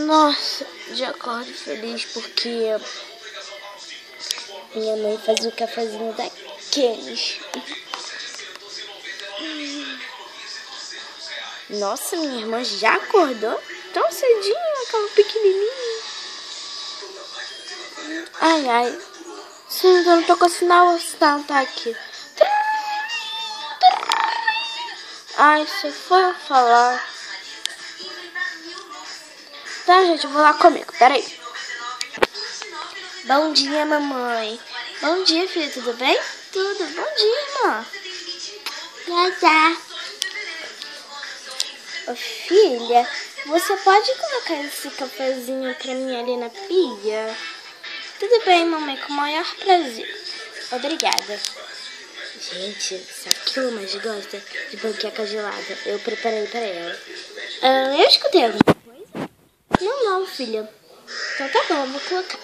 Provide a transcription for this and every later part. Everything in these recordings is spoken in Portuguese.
Nossa, já acordo feliz porque minha mãe faz o cafezinho daqueles. Nossa, minha irmã já acordou tão cedinho, aquela pequenininha. Ai, ai. Sim, eu não tô com o sinal, o sinal tá aqui. Ai, se for eu falar. Tá, gente, eu vou lá comigo, peraí. Bom dia, mamãe. Bom dia, filha, tudo bem? Tudo, bom dia, irmã. Já. Ô, filha, você pode colocar esse cafezinho pra mim ali na pia? Tudo bem, mamãe, com o maior prazer. Obrigada. Gente, sabe o que a mais gosta? De panqueca gelada. Eu preparei pra ela. Eu escutei alguma coisa? Não, filha. Então tá bom, eu vou colocar.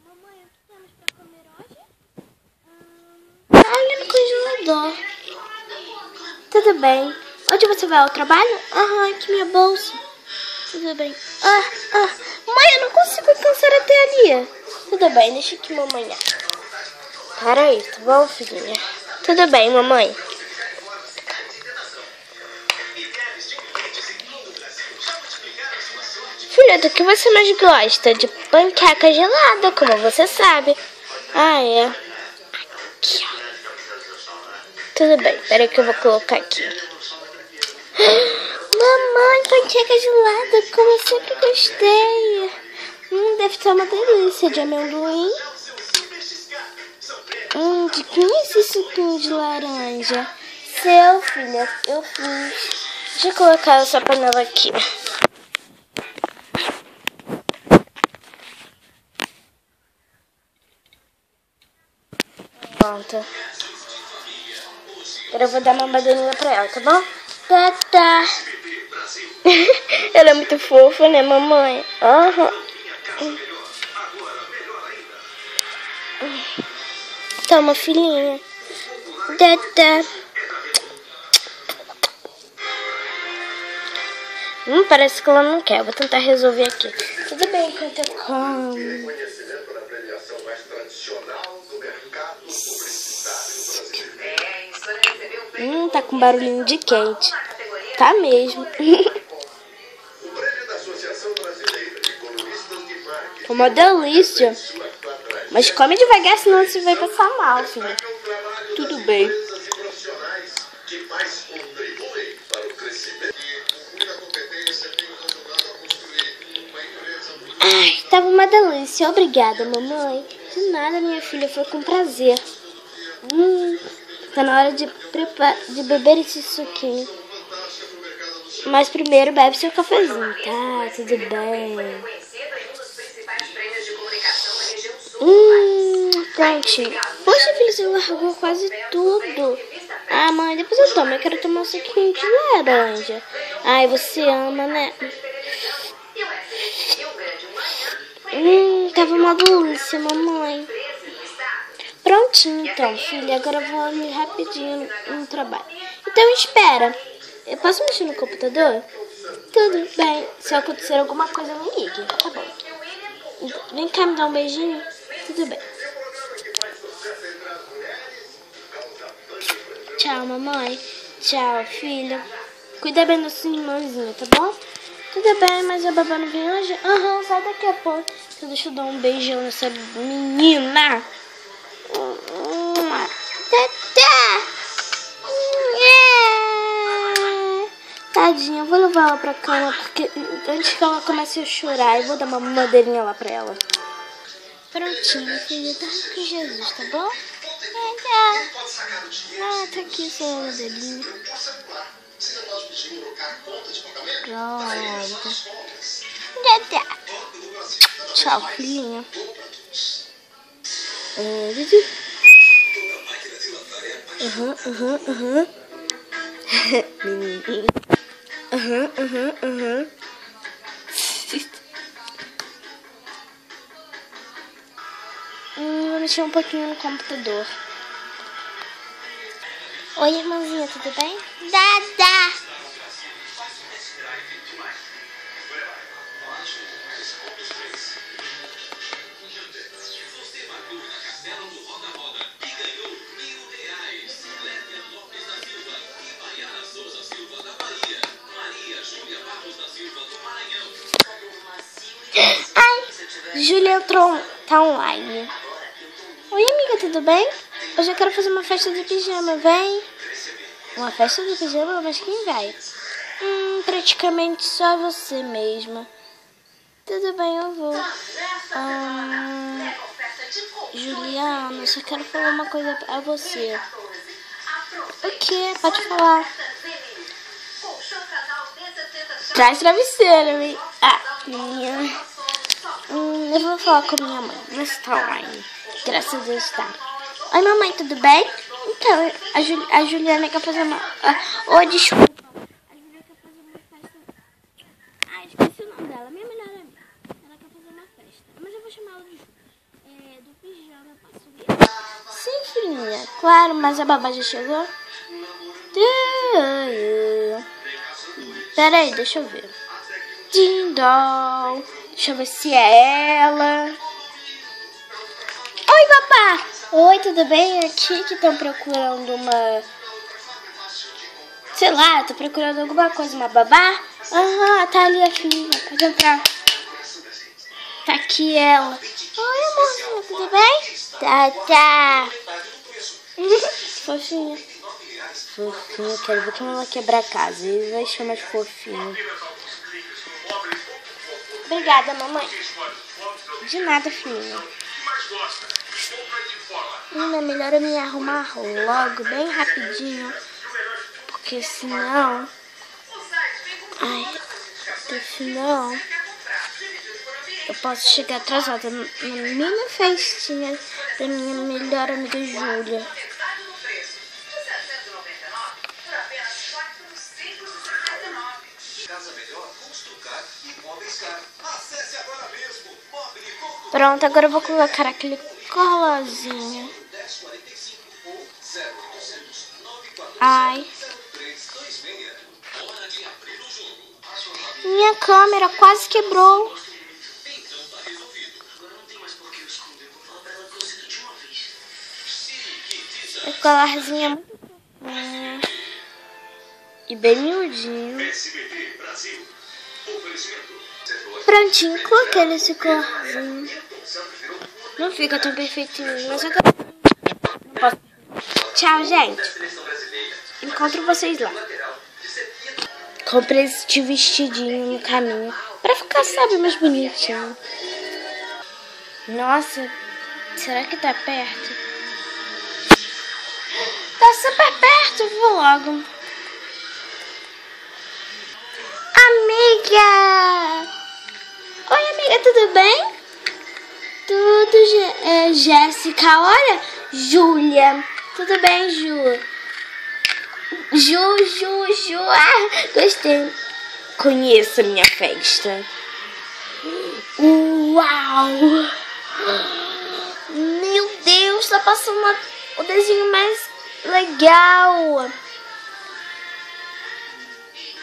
Mamãe, o que temos pra comer hoje? Ali no congelador. Tudo bem. Onde você vai ao trabalho? Aqui minha bolsa. Tudo bem. Mãe, eu não consigo alcançar até ali. Tudo bem, deixa aqui, mamãe. Peraí, tá bom, filhinha? Tudo bem, mamãe. Filha, do que você mais gosta? De panqueca gelada, como você sabe. É. Aqui, ó. Tudo bem, peraí que eu vou colocar aqui. Mamãe, panqueca gelada, como eu sempre gostei. Deve estar uma delícia de amendoim. De quem é esse suquinho de laranja? Seu, filha, eu fiz. Deixa eu colocar essa panela aqui. Pronto. Agora eu vou dar uma badaninha pra ela, tá bom? Tá. Ela é muito fofa, né, mamãe? Toma, filhinha. Tá. Parece que ela não quer. Eu vou tentar resolver aqui. Tudo bem, enquanto eu como. Tá com barulhinho de quente. Tá mesmo. Uma delícia. Mas come devagar, senão você vai passar mal, filha. Tudo bem. Tava uma delícia. Obrigada, mamãe. De nada, minha filha. Foi com prazer. Tá na hora de beber esse suquinho. Mas primeiro bebe seu cafezinho, tá? Tudo bem. Prontinho. Poxa, filha, você largou quase tudo. Mãe, depois eu tomo. Eu quero tomar um suquinho de laranja. Ai, você ama, né? Tava uma delícia, mamãe. Prontinho, então, filha. Agora eu vou ali rapidinho no trabalho. Então, espera. Eu posso mexer no computador? Tudo bem. Se acontecer alguma coisa, me ligue. Tá bom. Vem cá me dar um beijinho. Tudo bem. Tchau, mamãe. Tchau, filha. Cuida bem da sua irmãzinha, tá bom? Tudo bem, mas a babá não vem hoje? Sai daqui a pouco. Então deixa eu dar um beijão nessa menina. Tadinha, eu vou levar ela pra cama, porque antes que ela comece a chorar, eu vou dar uma madeirinha lá pra ela. Prontinho, filha, tá com Jesus, tá bom? Tá aqui sua madeirinha. Pronto. Tchau, filhinha. Menininho. mexer um pouquinho no computador. Oi, irmãzinha, tudo bem? Dada! Ai, Júlia entrou, tá online. Oi, amiga, tudo bem? Hoje eu quero fazer uma festa de pijama, vem? Uma festa de pijama? Mas quem vai? Praticamente só você mesma. Tudo bem, eu vou. Juliana, eu só quero falar uma coisa pra você. O quê? Pode falar. Traz travesseiro, hein? Minha. Eu vou falar com minha mãe. Mas tá online. Graças a Deus tá. Oi, mamãe, tudo bem? Então, a Juliana quer fazer uma... desculpa. A Juliana quer fazer uma festa... esqueci o nome dela. Minha melhor amiga. Ela quer fazer uma festa. Mas eu vou chamar ela de Ju. Do pijama. Posso ir? Sim, filhinha. Claro, mas a babá já chegou? Peraí, deixa eu ver. Dindol. Deixa eu ver se é ela. Oi, babá. Oi, tudo bem? Aqui que estão procurando uma... Sei lá, tô procurando alguma coisa. Uma babá? Tá ali a filha. Pode entrar. Tá aqui ela. Oi, amorzinha, tudo bem? Tá. Fofinha. Fofinha, quero ver como ela quebrar a casa. Ele vai chamar de fofinho. Obrigada, mamãe. De nada, filhinha. É melhor eu me arrumar logo, bem rapidinho. Porque senão... senão... eu posso chegar atrasada na minha festinha da minha melhor amiga Júlia. Pronto, agora eu vou colocar aquele colazinho. Ai. Minha câmera quase quebrou. O colarzinho é muito e bem miudinho. Prontinho, coloquei nesse colarzinho. Não fica tão perfeitinho, mas agora não posso. Tchau, gente. Encontro vocês lá. Comprei este vestidinho no caminho pra ficar, sabe, mais bonitinho. Nossa, será que tá perto? Tá super perto, vou logo. Amiga! Oi, amiga, tudo bem? Tudo, Jéssica. Olha, Júlia. Tudo bem, Ju? Ju. Gostei. Conheço a minha festa. Uau! Meu Deus, tá passando o desenho mais legal.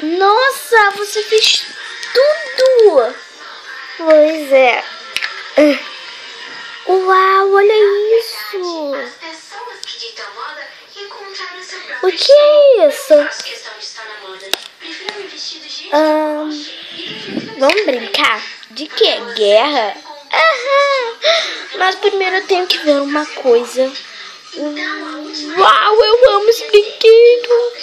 Nossa, você fez tudo. Pois é. Uau, olha isso. O que é isso? Vamos brincar? De que? Guerra? Mas primeiro eu tenho que ver uma coisa. Uau, eu amo esse brinquedo.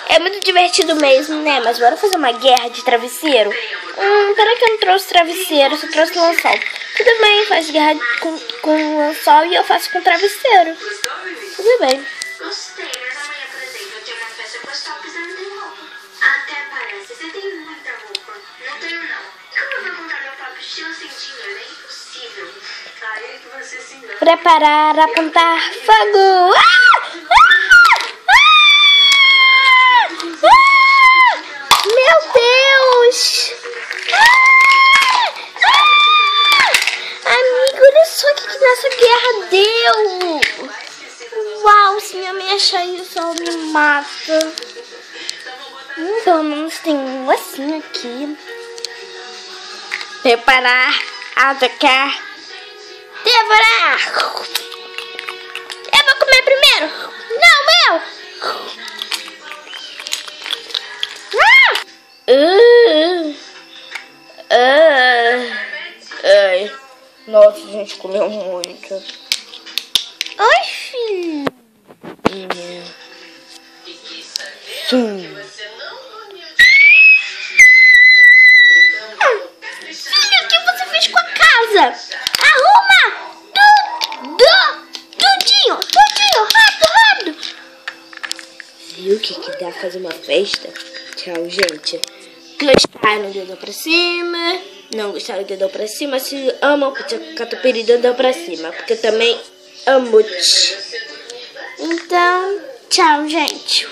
É muito divertido mesmo, né? Mas bora fazer uma guerra de travesseiro? Peraí que eu não trouxe travesseiro, só trouxe lençol. Tudo bem, faz guerra com lençol e eu faço com travesseiro. Tudo bem. Gostei, mas amanhã, por exemplo, eu tenho uma festa postal que você não tem roupa. Até parece, você tem muita roupa. Não tenho, não. Como eu vou montar meu próprio estilo sem dinheiro? É impossível. Aí que você se engana. Preparar, apontar, fogo! Meu Deus! nessa guerra deu. Uau, se minha mãe achar isso, ela me mata. Pelo menos tem um assim aqui. Preparar, atacar, devorar. Eu vou comer primeiro. Não, eu. Ai. Nossa, a gente comeu muito. Oi, filho. Sim. Filho, o que você fez com a casa? Arruma! Tudinho! Rápido! Viu o que dá fazer uma festa? Tchau, gente. Gostaram, dedão pra cima. Não gostaram, dedão pra cima. Se amam, catupiry, dedão pra cima. Porque eu também amo. Então, tchau, gente.